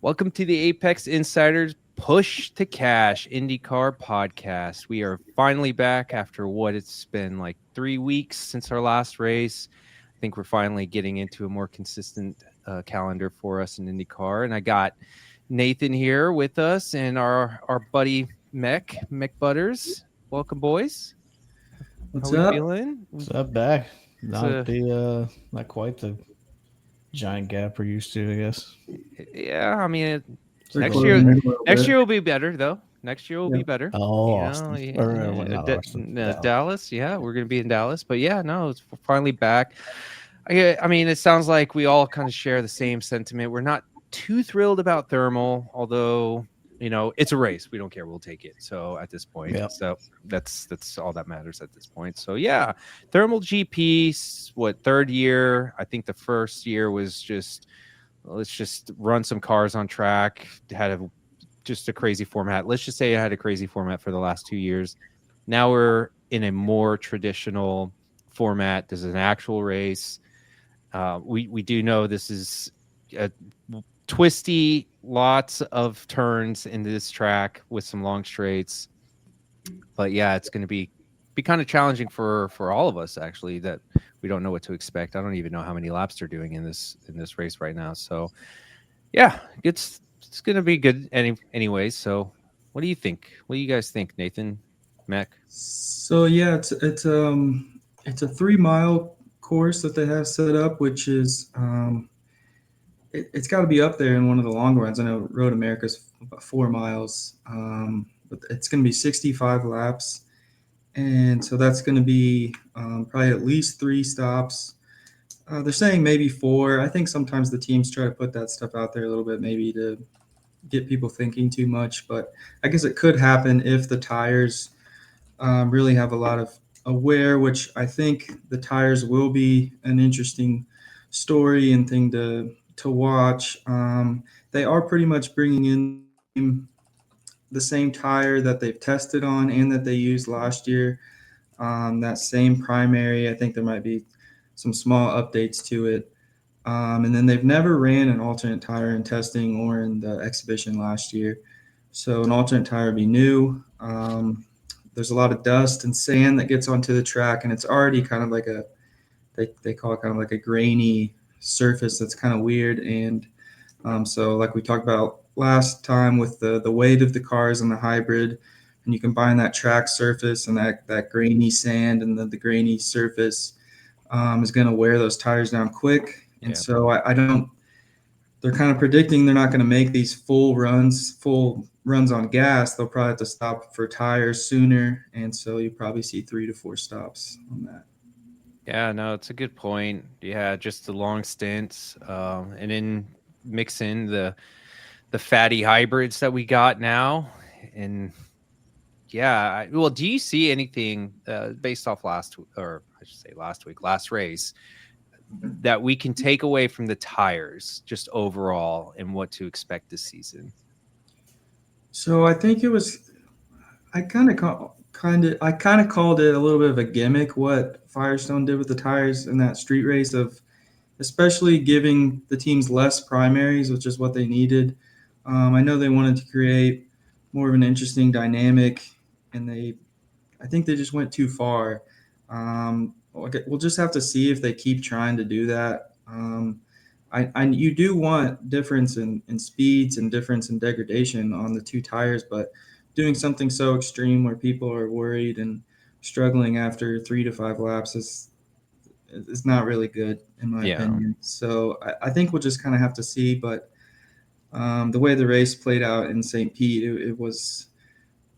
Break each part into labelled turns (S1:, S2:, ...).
S1: Welcome to the Apex Insiders Push to Cash IndyCar podcast. We are finally back after what it's been like 3 weeks since our last race. I think we're finally getting into a more consistent calendar for us in IndyCar. And I got Nathan here with us and our buddy Mech Butters. Welcome, boys.
S2: What's
S1: How we
S2: up?
S1: feeling?
S3: What's up, back?
S1: a-
S3: Not quite the giant gap we're used to, I guess.
S1: Yeah, I mean,
S2: We're
S1: next
S2: closing
S1: year,
S2: in a little
S1: next
S2: bit.
S1: year will be better though. Next year will
S2: Yeah.
S1: be better.
S3: Oh,
S1: You know,
S3: Austin. Or not Austin. Dallas.
S1: Dallas. Yeah, we're gonna be in Dallas. But yeah, no, it's finally back. I mean, it sounds like we all kind of share the same sentiment. We're not too thrilled about thermal, although it's a race. We don't care. We'll take it. So at this point,
S3: Yep.
S1: so that's all that matters at this point. So yeah, thermal GP. What, third year? I think the first year was just let's just run some cars on track. Just a crazy format. Let's just say it had a crazy format for the last 2 years. Now we're in a more traditional format. There's an actual race. We do know this is a twisty, lots of turns in this track with some long straights. But yeah, it's going to be kind of challenging for all of us, actually, that we don't know what to expect. I don't even know how many laps they're doing in this race right now. So yeah, it's going to be good anyways. So what do you think? What do you guys think, Nathan, Mac?
S2: So yeah, it's a 3 mile course that they have set up, which is it's got to be up there in one of the long runs. I know Road America's about 4 miles, but it's going to be 65 laps, and so that's going to be probably at least 3 stops. They're saying maybe 4. I think sometimes the teams try to put that stuff out there a little bit, maybe to get people thinking too much. But I guess it could happen if the tires really have a lot of wear, which I think the tires will be an interesting story and thing to watch. They are pretty much bringing in the same tire that they've tested on and that they used last year. That same primary, I think there might be some small updates to it. And then they've never ran an alternate tire in testing or in the exhibition last year. So an alternate tire would be new. There's a lot of dust and sand that gets onto the track, and it's already kind of like they call it kind of like a grainy surface that's kind of weird. And so like we talked about last time with the weight of the cars and the hybrid, and you combine that track surface and that grainy sand and the grainy surface is going to wear those tires down quick. And so I don't. They're kind of predicting they're not going to make these full runs on gas. They'll probably have to stop for tires sooner, and so you probably see 3 to 4 stops on that.
S1: Yeah, no, it's a good point. Yeah, just the long stints, and then mix in the fatty hybrids that we got now, and yeah, well, do you see anything based off last race, that we can take away from the tires just overall and what to expect this season?
S2: So I think it was. I kind of called it a little bit of a gimmick what Firestone did with the tires in that street race, of especially giving the teams less primaries, which is what they needed. I know they wanted to create more of an interesting dynamic, and I think they just went too far. We'll just have to see if they keep trying to do that. You do want difference in speeds and difference in degradation on the two tires, but doing something so extreme where people are worried and struggling after 3 to 5 laps is not really good in my opinion. So I think we'll just kind of have to see. But the way the race played out in St. Pete, it was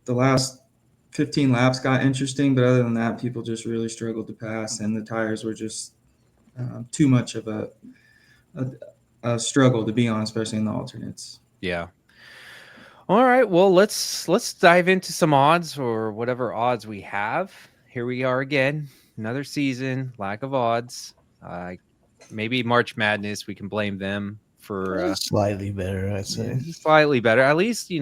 S2: the last 15 laps got interesting, but other than that, people just really struggled to pass, and the tires were just too much of a struggle, to be honest, especially in the alternates.
S1: Yeah. All right. Well, let's dive into some odds, or whatever odds we have. Here we are again, another season, lack of odds. Maybe March Madness, we can blame them for
S3: slightly better, I'd say.
S1: Slightly better. At least we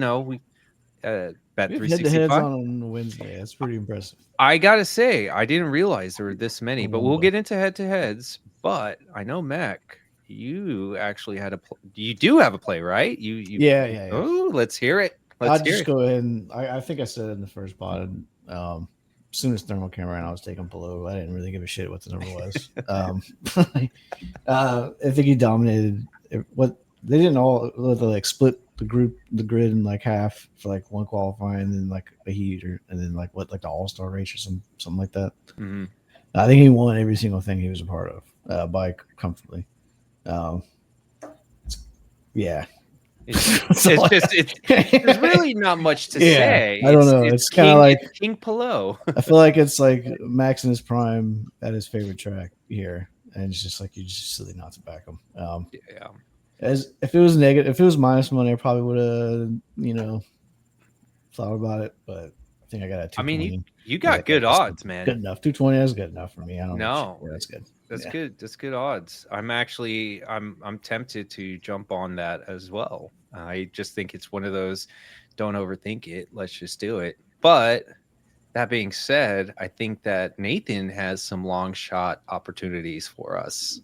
S1: bet 365
S3: on Wednesday. That's pretty impressive.
S1: I gotta say, I didn't realize there were this many, but we'll get into head-to-heads. But I know Mac, you actually had you do have a play, right? You
S3: Yeah.
S1: Oh, let's hear it.
S3: I'll
S1: Let's hear
S3: just
S1: it.
S3: go ahead and I think I said it in the first pod. As soon as Thermal came around, I was taking Palou. I didn't really give a shit what the number was. I think he dominated. What they didn't all like split the grid in like half for like one qualifying, and then like a heat, and then like the All Star race or something like that.
S1: Mhm.
S3: I think he won every single thing he was a part of by comfortably. Um, yeah,
S1: There's really not much to
S3: yeah.
S1: say.
S3: I don't know. It's kind of like
S1: It's King Pillow.
S3: I feel like it's like Max in his prime at his favorite track here, and it's just like you're just silly not to back him.
S1: Yeah.
S3: As if it was negative, if it was minus money, I probably would have thought about it. But I think I got a
S1: I mean,
S3: 220.
S1: you got good odds, man.
S3: Good enough. 220 is good enough for me. I don't know.
S1: No,
S3: Yeah, that's good.
S1: that's
S3: Yeah.
S1: good. That's good odds. I'm tempted to jump on that as well. I just think it's one of those, don't overthink it. Let's just do it. But that being said, I think that Nathan has some long shot opportunities for us.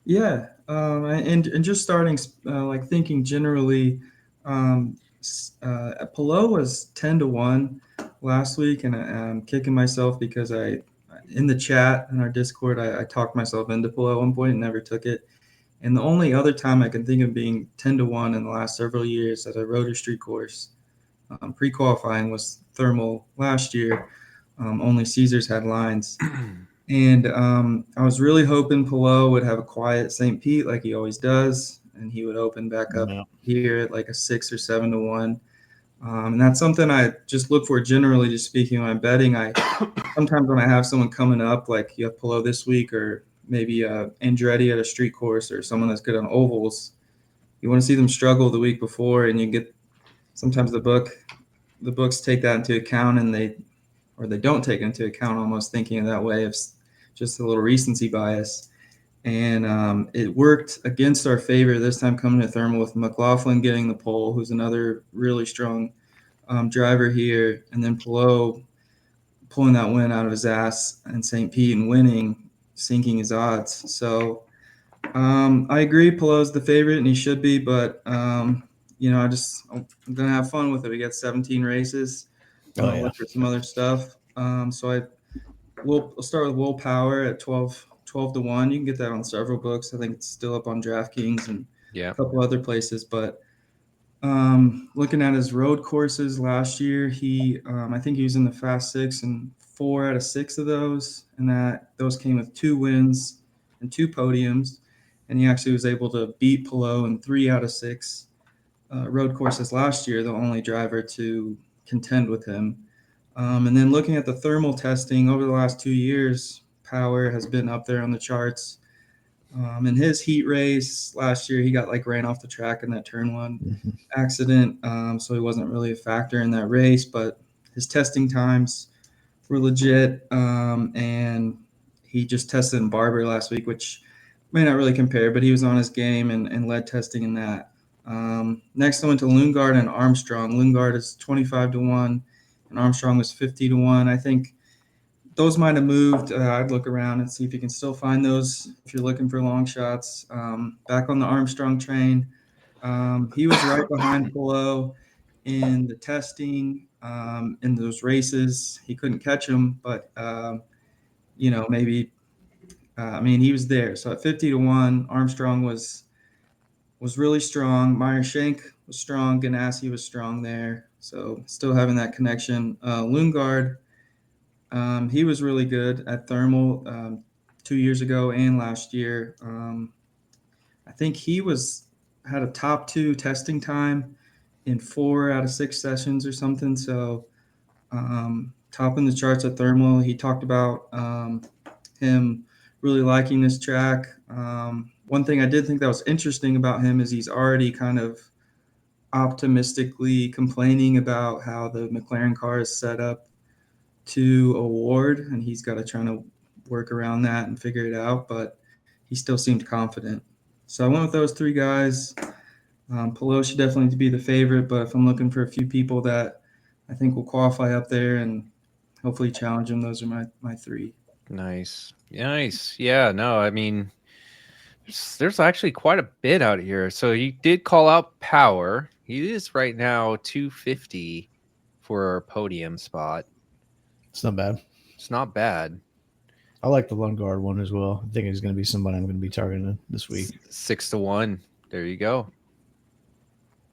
S2: Yeah, and just starting like thinking generally, Pelot was 10-1 last week, and I'm kicking myself because in the chat in our Discord I talked myself into Pelot at one point and never took it. And the only other time I can think of being 10-1 in the last several years at a rotor street course, pre-qualifying was Thermal last year. Only Caesars had lines. And I was really hoping Pelot would have a quiet St. Pete like he always does, and he would open back up
S3: Yeah.
S2: here at like a 6 or 7-1. And that's something I just look for generally, just speaking when I'm betting. I sometimes when I have someone coming up, like you have Pelot this week, or maybe Andretti at a street course, or someone that's good on ovals, you want to see them struggle the week before, and you get sometimes the books take that into account, and they don't take into account, almost thinking of that way of just a little recency bias. And it worked against our favor this time coming to Thermal with McLaughlin getting the pole, who's another really strong driver here, and then Pelot pulling that win out of his ass and St. Pete and winning, sinking his odds. So I agree, Pelot's the favorite, and he should be, but I'm gonna have fun with it. We got 17 races.
S3: Oh yeah.
S2: Look for some other stuff. We'll start with Willpower at 12-1. You can get that on several books. I think it's still up on DraftKings and
S1: Yeah.
S2: a couple other places. But looking at his road courses last year, I think he was in the Fast Six and 4 out of 6 of those, and those came with 2 wins and 2 podiums. And he actually was able to beat Pelot in 3 out of 6 road courses last year, the only driver to contend with him. And then looking at the thermal testing over the last 2 years, Power has been up there on the charts. In his heat race last year, he got ran off the track in that turn 1 accident. So he wasn't really a factor in that race, but his testing times were legit. And he just tested in Barber last week, which may not really compare, but he was on his game and led testing in that. Next, I went to Lundgaard and Armstrong. Lundgaard is 25-1, and Armstrong was 50-1. I think those might have moved. I'd look around and see if you can still find those if you're looking for long shots. Back on the Armstrong train, he was right behind Pelot in the testing, in those races. He couldn't catch him, but maybe. He was there. So at 50-1, Armstrong was really strong. Meyer Shank was strong. Ganassi was strong there. So still having that connection. Lundgaard, he was really good at Thermal 2 years ago and last year. I think had a top 2 testing time in 4 out of 6 sessions or something. So topping the charts at Thermal. He talked about him really liking this track. One thing I did think that was interesting about him is he's already kind of optimistically complaining about how the McLaren car is set up to award, and he's got to try to work around that and figure it out, but he still seemed confident. So I went with those 3 guys. Pelot should definitely be the favorite, but if I'm looking for a few people that I think will qualify up there and hopefully challenge him, those are my 3.
S1: Nice. Yeah, no, I mean, There's actually quite a bit out here. So you did call out Power. He is right now 250 for a podium spot.
S3: It's not bad.
S1: It's not bad.
S3: I like the Lundgaard one as well. I think he's going to be somebody I'm going to be targeting this week.
S1: 6-1. There you go.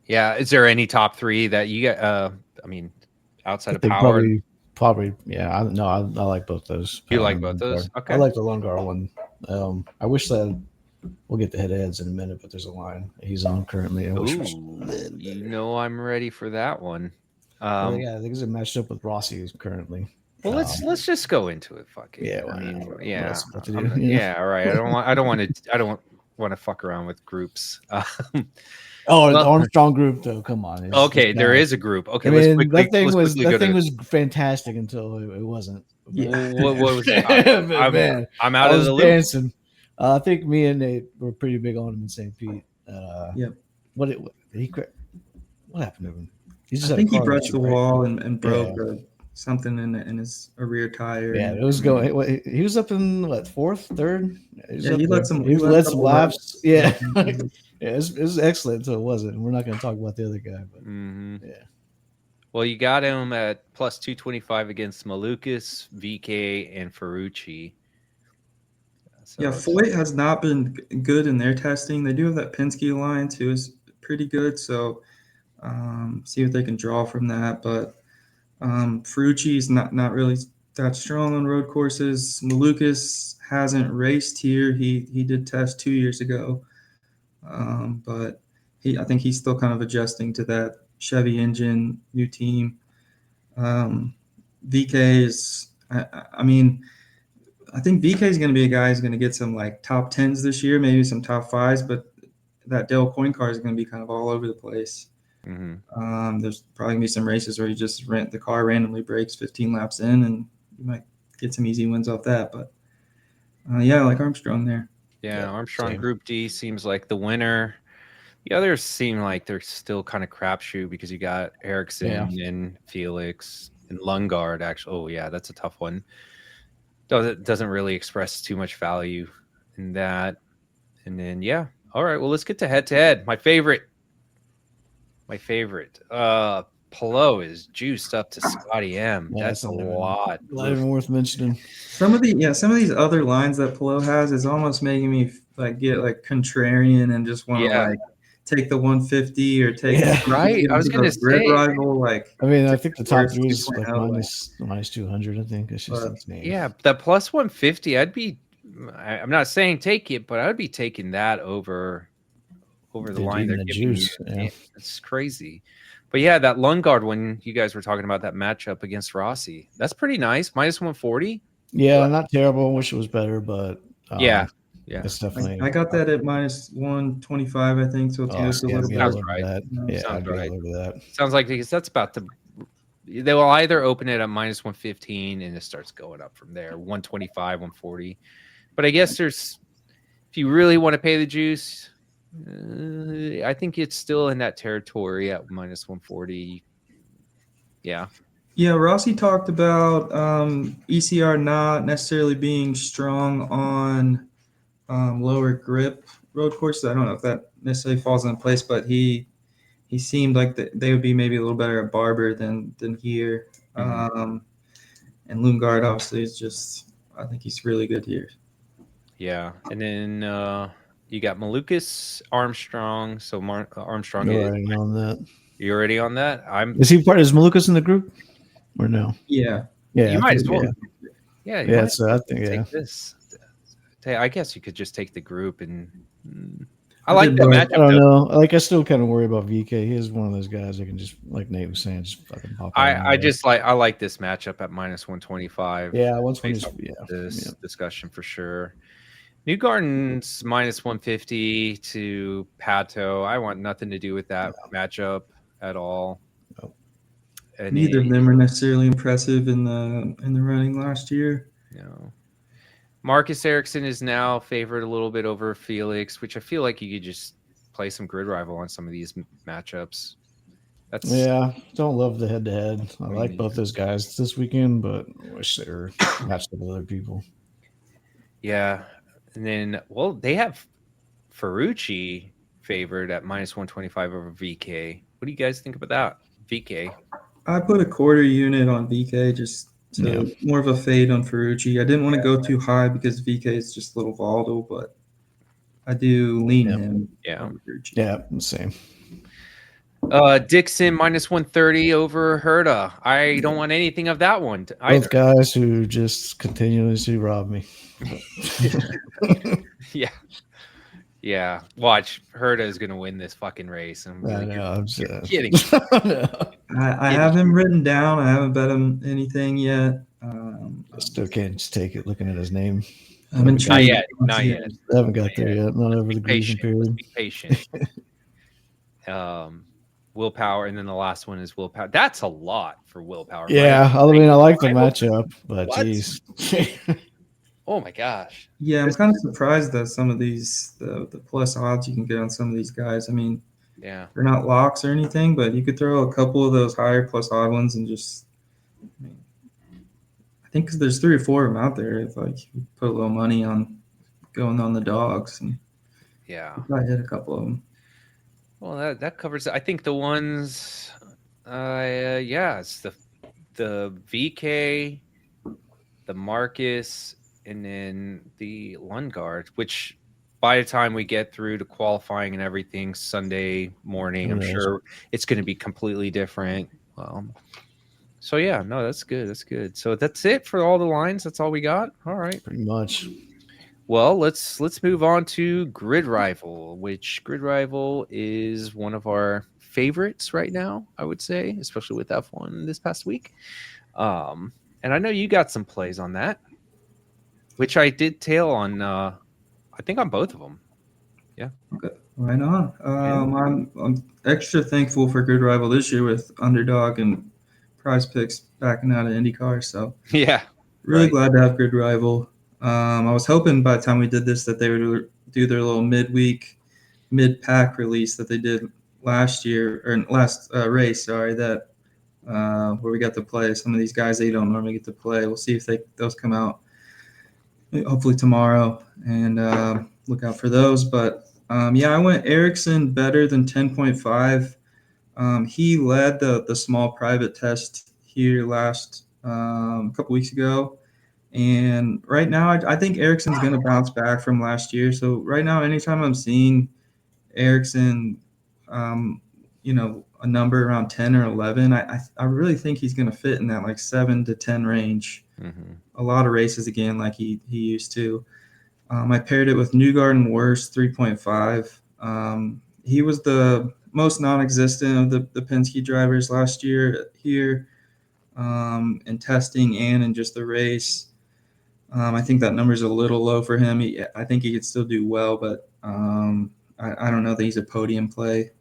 S1: Yeah. Is there any top three that you get? I mean, outside of Power,
S3: probably. Yeah. I like both those.
S1: you
S3: Power
S1: like
S3: and
S1: both those?
S3: Lundgaard.
S1: Okay.
S3: I like the Lundgaard one. I wish that we'll get the head-to-heads in a minute, but there's a line he's on currently.
S1: I'm ready for that one.
S3: I think it's a matchup with Rossi currently.
S1: Well, let's just go into it. Fuck it.
S3: Yeah,
S1: yeah. All right. I don't want to fuck around with groups.
S3: The Armstrong group, though. Come on.
S1: Okay, there is a group. Okay,
S3: that thing was fantastic until it wasn't.
S1: Yeah. What was it? I'm out of the loop.
S3: Dancing. I think me and Nate were pretty big on him in St. Pete. What happened to him?
S2: I think he brushed the wall and broke something in his rear tire.
S3: Yeah, it was going. He was up in fourth, third.
S2: He led some
S3: laps. Yeah, it was excellent until it wasn't. We're not going to talk about the other guy, but yeah.
S1: Well, you got him at plus 225 against Malukas, VK, and Ferrucci.
S2: So Foyt has not been good in their testing. They do have that Penske Alliance, who is pretty good. So see what they can draw from that. But Ferrucci is not really that strong on road courses. Malukas hasn't raced here. He did test 2 years ago, but I think he's still kind of adjusting to that Chevy engine, new team. VK is, I think VK is going to be a guy who's going to get some top 10s this year, maybe some top 5s, but that Dale Coyne car is going to be kind of all over the place.
S1: Mm-hmm.
S2: There's probably going to be some races where you just rent the car randomly breaks 15 laps in, and you might get some easy wins off that. But I like Armstrong there.
S1: Yeah, Armstrong same. Group D seems like the winner. The others seem like they're still kind of crapshoot because you got Ericsson and Felix and Lundgaard. Actually, that's a tough one. Doesn't really express too much value in that. And then all right. Well, let's get to head. My favorite. Pelot is juiced up to Scotty M. That's a lot.
S3: Not even worth mentioning.
S2: Some of these other lines that Pelot has is almost making me get contrarian and just want to take the 150 or take
S1: right. I was going to say
S2: rival.
S3: I think the top three is minus 200. I think it's just insane.
S1: Yeah, that plus 150. I'm not saying take it, but I'd be taking that over the line. They're giving you. Yeah. It's crazy. But that Lundgaard one you guys were talking about, that matchup against Rossi, that's pretty nice. Minus 140.
S3: Yeah, not terrible. I wish it was better, but it's definitely.
S2: I got that at minus 125, I think. So it's a little bit.
S1: Sounds right.
S3: Sounds right.
S1: Sounds like because that's about to. They will either open it at minus 115 and it starts going up from there. 125, 140. But I guess if you really want to pay the juice. I think it's still in that territory at minus 140. Yeah,
S2: Rossi talked about ECR not necessarily being strong on lower grip road courses. I don't know if that necessarily falls in place, but he seemed like they would be maybe a little better at Barber than here. And Lundgaard obviously is just, I think he's really good here.
S1: Yeah, and then you got Malukas, Armstrong. So Armstrong
S3: You're already on that.
S1: You already on that?
S3: Is Malukas in the group or no?
S2: Yeah.
S1: You might as well. Yeah.
S3: So I think
S1: take this. I guess you could just take the group and. I like that matchup.
S3: I don't know. I still kind of worry about VK. He is one of those guys that can just, like Nate was saying, just fucking pop.
S1: I like this matchup at minus 125.
S3: Yeah, 125.
S1: This discussion for sure. Newgarden's minus 150 to Pato. I want nothing to do with that matchup at all.
S3: No.
S2: Neither of them are necessarily impressive in the running last year.
S1: No. Marcus Ericsson is now favored a little bit over Felix, which I feel like you could just play some grid rival on some of these matchups.
S3: Don't love the head-to-head. I like both those guys this weekend, but I wish they were matched up with other people.
S1: Yeah. And then, they have Ferrucci favored at -125 over VK. What do you guys think about that? VK.
S2: I put a quarter unit on VK just to
S3: Yeah.
S2: more of a fade on Ferrucci. I didn't want to go too high because VK is just a little volatile, but I do lean
S3: Yeah.
S2: him
S1: Yeah.
S2: over Ferrucci.
S3: Yeah, same.
S1: Dixon -130 over Herta. I don't want anything of that one either.
S3: Both guys who just continuously rob me.
S1: Yeah. Yeah. Watch. Herta is going to win this fucking race. And
S3: I
S1: like,
S3: know. I'm
S1: you're
S3: just
S1: kidding.
S2: I have him written down. I haven't bet him anything yet.
S3: Still can't just take it looking at his name.
S2: I'm
S1: Not
S2: intrigued.
S1: yet. Not yet.
S3: I haven't got there yet. Not over the
S1: Be
S3: grieving
S1: patient. Let's
S3: period.
S1: be patient. Willpower, and then the last one is willpower. That's a lot for willpower.
S3: Yeah, I mean, I like the
S1: Right.
S3: matchup, but
S1: What?
S3: geez.
S1: Oh my gosh.
S2: Yeah, I'm kind of surprised that some of these the plus odds you can get on some of these guys. I mean,
S1: Yeah.
S2: they're not locks or anything, but you could throw a couple of those higher plus odd ones and just. I think because there's 3 or 4 of them out there. If like you put a little money on going on the dogs, and
S1: Yeah.
S2: I hit a couple of them.
S1: Well, that covers it. I think the ones, yeah, it's the VK, the Marcus, and then the Lundgaard. Which, by the time we get through to qualifying and everything Sunday morning, I'm
S3: Who knows?
S1: sure it's going to be completely different. So yeah, no, that's good. That's good. So that's it for all the lines. That's all we got. All right.
S3: Pretty much.
S1: Well, let's move on to Grid Rival, which Grid Rival is one of our favorites right now, I would say, especially with F1 this past week. And I know you got some plays on that, which I did tail on. I think on both of them. Yeah.
S2: Okay, right on. I'm extra thankful for Grid Rival this year with Underdog and Prize Picks backing out of IndyCar. So
S1: Yeah.
S2: really
S1: Right.
S2: glad to have Grid Rival. I was hoping by the time we did this that they would do their little midweek, mid-pack release that they did last year or last race. Sorry, that where we got to play some of these guys they don't normally get to play. We'll see if those come out hopefully tomorrow, and look out for those. But yeah, I went Ericsson better than 10.5. He led the small private test here last couple weeks ago. And right now, I think Ericsson's going to bounce back from last year. So right now, anytime I'm seeing Ericsson, a number around 10 or 11, I really think he's going to fit in that like 7 to 10 range.
S1: Mm-hmm.
S2: A lot of races again, like he used to. I paired it with Newgarden and Worst 3.5. He was the most non-existent of the Penske drivers last year here in testing and in just the race. I think that number is a little low for him. I think he could still do well, but I don't know that he's a podium play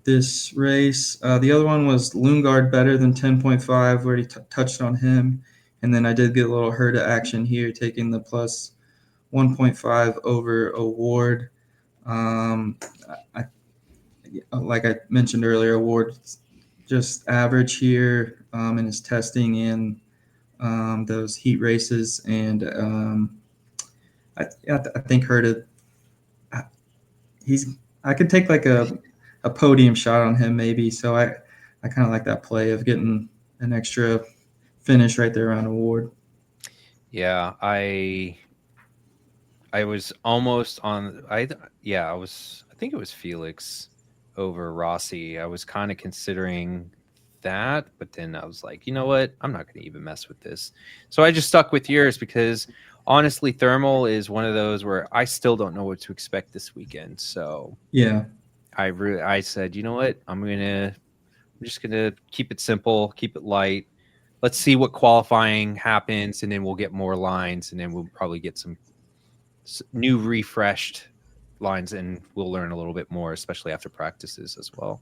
S2: this race. The other one was Lundgaard better than 10.5, where he touched on him. And then I did get a little Herta action here, taking the plus 1.5 over Award. Like I mentioned earlier, Award just average here in his testing in those heat races, and I think Herta. I could take like a podium shot on him maybe. So I kind of like that play of getting an extra finish right there on Award.
S1: Yeah, I was almost on. I think it was Felix over Rossi. I was kind of considering that, but then I was like, you know what? I'm not going to even mess with this. So I just stuck with yours because honestly, Thermal is one of those where I still don't know what to expect this weekend. So
S2: yeah,
S1: I said, you know what? I'm just gonna keep it simple, keep it light. Let's see what qualifying happens, and then we'll get more lines, and then we'll probably get some new refreshed lines, and we'll learn a little bit more, especially after practices as well.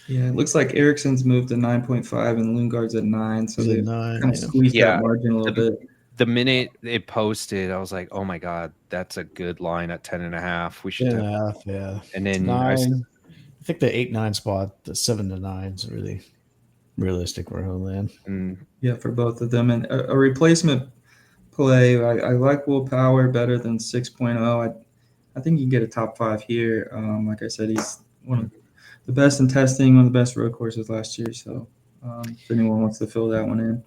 S2: Yeah, it looks like Ericsson's moved to 9.5 and Lundgaard's at 9, so they kind of squeezed that margin a little bit.
S1: The minute it posted, I was like, "Oh my god, that's a good line at 10.5. We should."
S3: 10.5, yeah.
S1: And then
S3: 9. I think the 8-9 spot, the 7 to 9 is really realistic for Homeland.
S2: Yeah, for both of them, and a replacement play. I like Willpower better than 6.0. I think he can get a top 5 here. Like I said, he's one of the best in testing, one of the best road courses last year. So if anyone wants to fill that one in.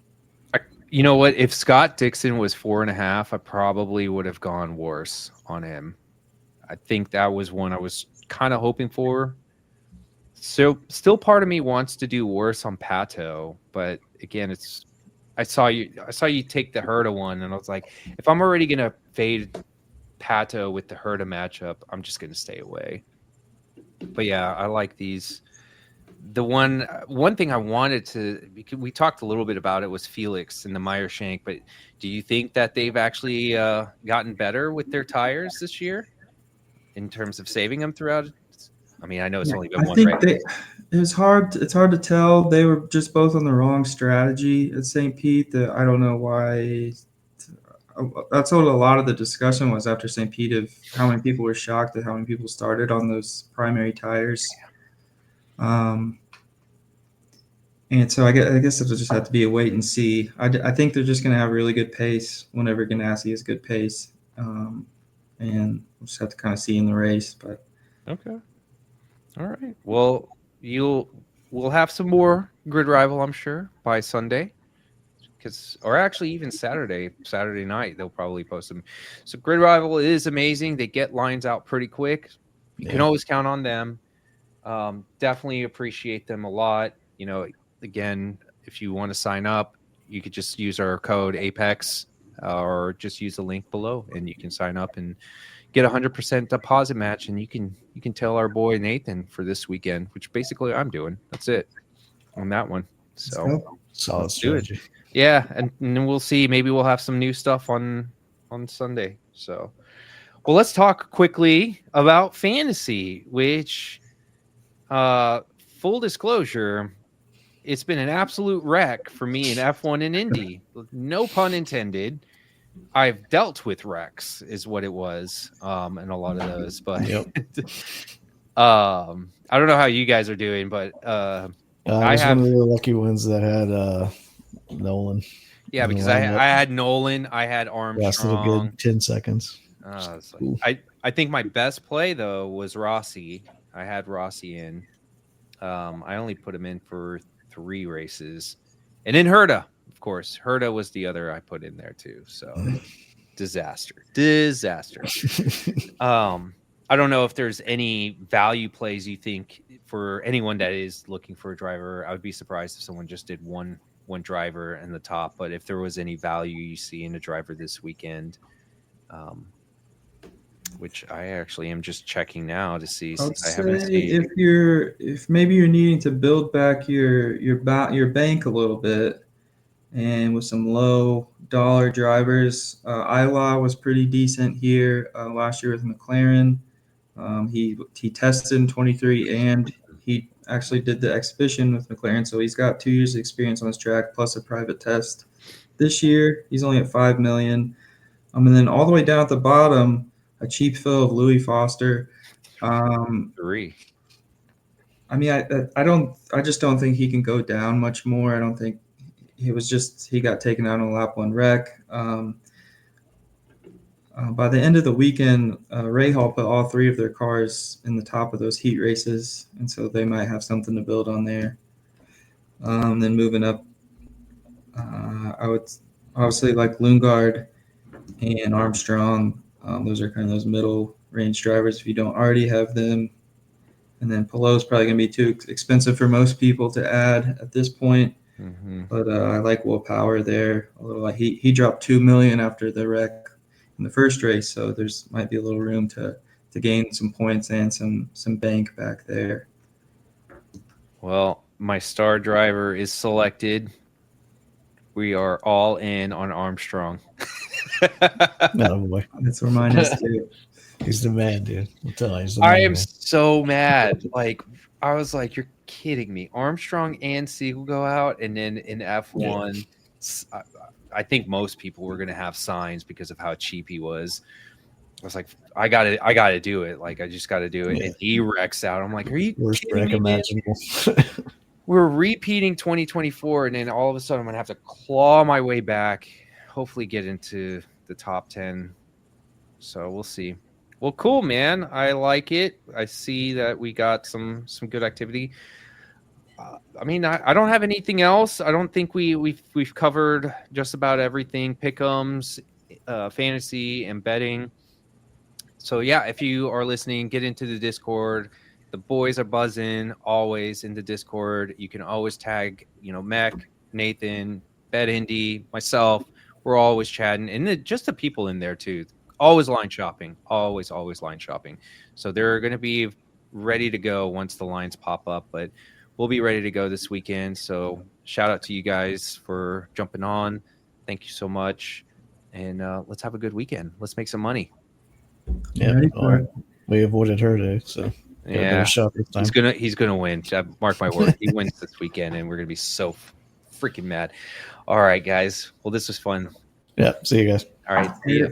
S1: You know what? If Scott Dixon was 4.5, I probably would have gone worse on him. I think that was one I was kind of hoping for. So still part of me wants to do worse on Pato, but again, I saw you take the Herta one, and I was like, if I'm already gonna fade Pato with the Herta matchup, I'm just gonna stay away. But yeah, I like these. The one thing I wanted to, we talked a little bit about it, was Felix and the Meyer Shank, but do you think that they've actually gotten better with their tires this year in terms of saving them throughout? I mean, I know it's only been one race.
S2: It's hard to tell. They were just both on the wrong strategy at St. Pete. I don't know why. That's what a lot of the discussion was after St. Pete, of how many people were shocked at how many people started on those primary tires. And so I guess it'll just have to be a wait and see. I think they're just going to have really good pace whenever Ganassi has good pace. And we'll just have to kind of see in the race. But
S1: okay. All right. Well, we'll have some more Grid Rival, I'm sure, by Sunday. Or actually even Saturday night, they'll probably post them. So Grid Rival is amazing. They get lines out pretty quick. You can always count on them. Definitely appreciate them a lot. You know, again, if you want to sign up, you could just use our code Apex or just use the link below, and you can sign up and get 100% deposit match. And you can tell our boy Nathan for this weekend, which basically I'm doing. That's it on that one. So
S3: solid strategy.
S1: Yeah, and then we'll see. Maybe we'll have some new stuff on Sunday. So, well, let's talk quickly about fantasy, which, full disclosure, it's been an absolute wreck for me in F1 and Indy. No pun intended. I've dealt with wrecks, is what it was, in a lot of those. But I don't know how you guys are doing, but
S3: I was one of the lucky ones that had Nolan.
S1: Yeah, because I had Nolan, I had Armstrong.
S3: Lasted a good 10 seconds.
S1: I think my best play though was Rossi. I had Rossi in. I only put him in for 3 races, and then Herta, of course. Herta was the other I put in there too. So disaster. I don't know if there's any value plays you think for anyone that is looking for a driver. I would be surprised if someone just did one driver in the top, but if there was any value you see in a driver this weekend, which I actually am just checking now to see.
S2: I haven't seen. If maybe you're needing to build back your bank a little bit, and with some low dollar drivers, Isla was pretty decent here last year with McLaren. He tested in 23, and he actually did the exhibition with McLaren, so he's got 2 years of experience on this track plus a private test. This year, he's only at $5 million. And then all the way down at the bottom, a cheap fill of Louis Foster.
S1: 3.
S2: I mean, I just don't think he can go down much more. I don't think he got taken out on a lap 1 wreck. By the end of the weekend, Ray Hall put all 3 of their cars in the top of those heat races, and so they might have something to build on there. Then moving up, I would obviously like Lundgaard and Armstrong. Those are kind of those middle range drivers if you don't already have them. And then Pelot's probably going to be too expensive for most people to add at this point.
S1: Mm-hmm.
S2: But I like Will Power there a little. He dropped $2 million after the wreck in the first race, so there's might be a little room to gain some points and some bank back there.
S1: Well, my star driver is selected. We are all in on Armstrong.
S3: No boy,
S2: that's where mine is too.
S3: He's the man, dude. I'm telling you,
S1: I am so mad. Like, I was like, you're kidding me. Armstrong and Siegel go out, and then in F1, I think most people were going to have signs because of how cheap he was. I was like, I got to do it. Like, I just got to do it. Yeah. And he wrecks out. I'm like, are you
S3: worst wreck imaginable?
S1: We're repeating 2024, and then all of a sudden I'm going to have to claw my way back, hopefully get into the top 10. So we'll see. Well, cool, man. I like it. I see that we got some good activity. I mean, I don't have anything else. I don't think we've covered just about everything. Pick'ems, fantasy, and betting. So yeah, if you are listening, get into the Discord. The boys are buzzing always in the Discord. You can always tag, Mech, Nathan, Bet Indy, myself. We're always chatting, and just the people in there too. Always line shopping. Always line shopping. So they're going to be ready to go once the lines pop up, but we'll be ready to go this weekend. So shout out to you guys for jumping on. Thank you so much, and let's have a good weekend. Let's make some money.
S3: Yeah,
S2: Ready for it.
S3: we avoided her day, so
S1: Yeah,
S3: shot this time.
S1: he's gonna win. Mark my word, he wins this weekend, and we're gonna be so freaking mad. All right, guys. Well, this was fun.
S3: Yeah, see you guys.
S1: All right, see ya.